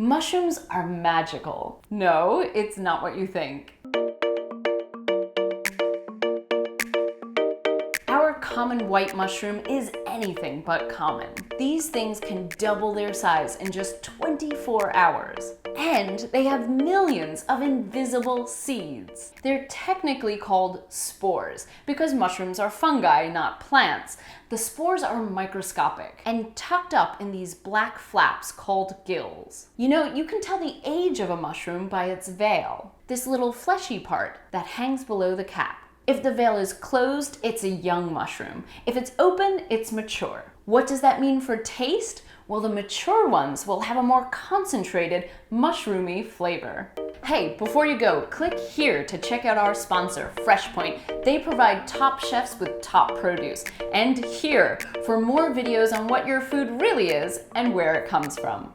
Mushrooms are magical. No, it's not what you think. Our common white mushroom is anything but common. These things can double their size in just 24 hours. And they have millions of invisible seeds. They're technically called spores because mushrooms are fungi, not plants. The spores are microscopic and tucked up in these black flaps called gills. You know, you can tell the age of a mushroom by its veil, this little fleshy part that hangs below the cap. If the veil is closed, it's a young mushroom. If it's open, it's mature. What does that mean for taste? Well, the mature ones will have a more concentrated, mushroomy flavor. Hey, before you go, click here to check out our sponsor, FreshPoint. They provide top chefs with top produce. And here for more videos on what your food really is and where it comes from.